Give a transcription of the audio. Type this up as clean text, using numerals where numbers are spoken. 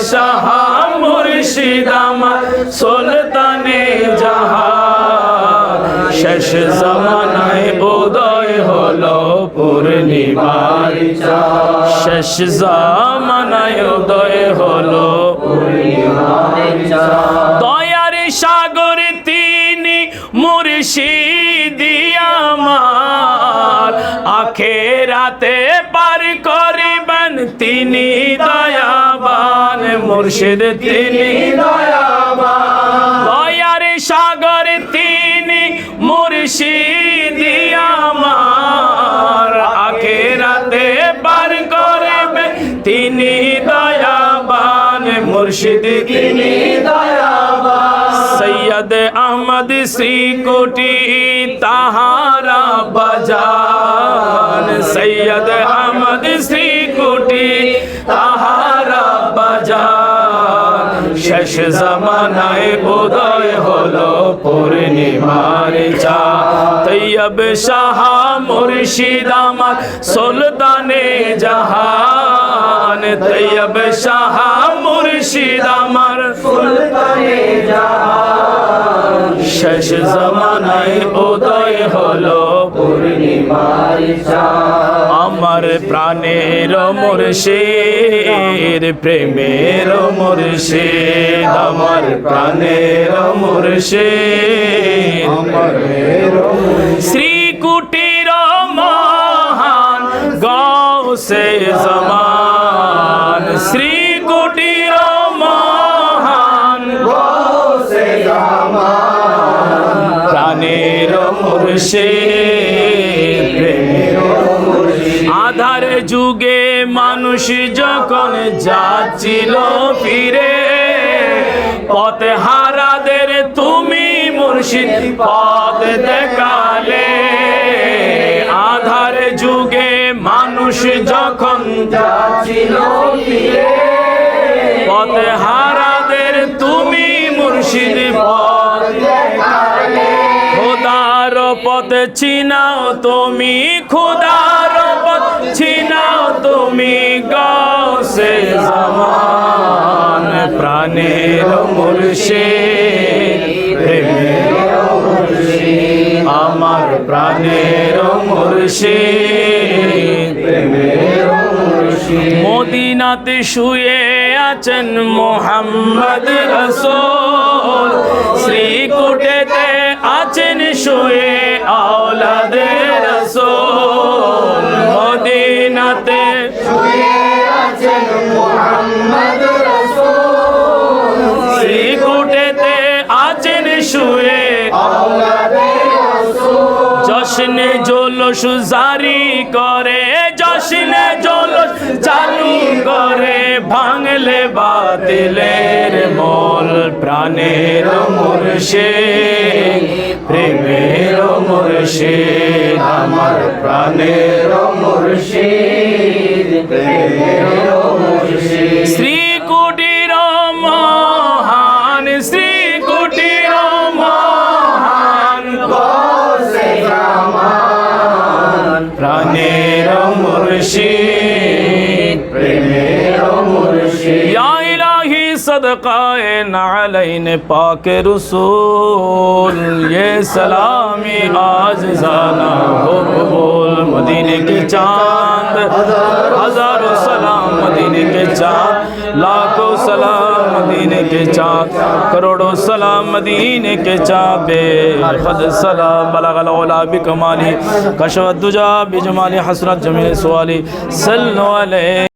শাহ মুর্শিদ আমার সুলতানে জাহান শেষ জামানায় উদয় হলো পূর্ণিমার চাঁদ শেষ জামানায় উদয় হলো পূর্ণিমার চাঁদ দয়ার সাগর তিনি মুর্শিদি আমার আখেরাতে পার করিবেন তিনি দয়াবান মুর্শিদ তিনি দয়াবান দয়ার সাগর তিনি মুর্শিদি আমার আখেরাতে পার করিবেন তিনি দয়াবান মুর্শিদ তিনি দয়াবান সৈয়দ আহমদ শ্রীকুটি তাহারা বাজান সৈয়দ আহমদ শ্রীকুটি তাহারা বাজান শেষ জামানায় উদয় হলো পূর্ণিমার চাঁদ তৈয়ব শাহ মুর্শিদ আমার সুলতানে জাহান তৈয়ব শাহ মুর্শিদ আমার সুলতানে জাহান শেষ জামানায় উদয় হলো পূর্ণিমার চাঁদ আমার প্রাণের মুর্শিদ প্রেমের মুর্শিদ আমার প্রাণের মুর্শিদ শ্রীকুটির মহান গৌসে জামান শ্রীকুটির মহান গৌসে জামান প্রাণের মুর্শিদ প্রেমের মুর্শিদ আধার যুগে মানুষ যখন যাচ্ছিল ফিরে পথে হারাদের তুমি মুর্শিদ পথ দেখালে আধার যুগে মানুষ যখন যাচ্ছিল ফিরে পথে হারাদের তুমি মুর্শিদ পথ দেখালে খোদার পথ চিনাও তুমি খোদার পথ চিনাও তুমি গৌসে জামান প্রাণের মুর্শিদ প্রেমের মুর্শিদ আমার প্রাণের মুর্শিদ প্রেমের মুর্শিদ মদিনাতে শুয়ে আছেন মুহাম্মদ রাসূল শ্রীকুটিতে আছেন শুয়ে আওলাদে রাসূল মদিনাতে শুয়ে আছেন মুহাম্মদ রাসূল শ্রীকুটিতে আছেন শুয়ে আওলাদে রাসূল জশ্নে জোলস জারি করে জশ্নে জোলস চালু করে ভাঙলে বাতিলের মোল প্রাণের মুর্শিদ প্রেমের মুর্শিদ আমার প্রাণের মুর্শিদ প্রেমের মুর্শিদ শ্রীকুটির মহান শ্রীকুটির মহান গৌসে জামান প্রাণের মুর্শিদ প্রেমের মুর্শিদ ইয়া ইলাহি সদকায়ে নালাইন পাক রসূল ये सलामी आज जाना हो कबूल मदीने के चांद हजारों सलाम मदीने के चांद लाखों सलाम मदीने के चांद करोड़ों सलाम मदीने के चांद बेहद सलाम बलगल औला बिकमाली कशवत दुजा बिजमाली हसरत जमील सवाली सल्लल्लाहु अलैहि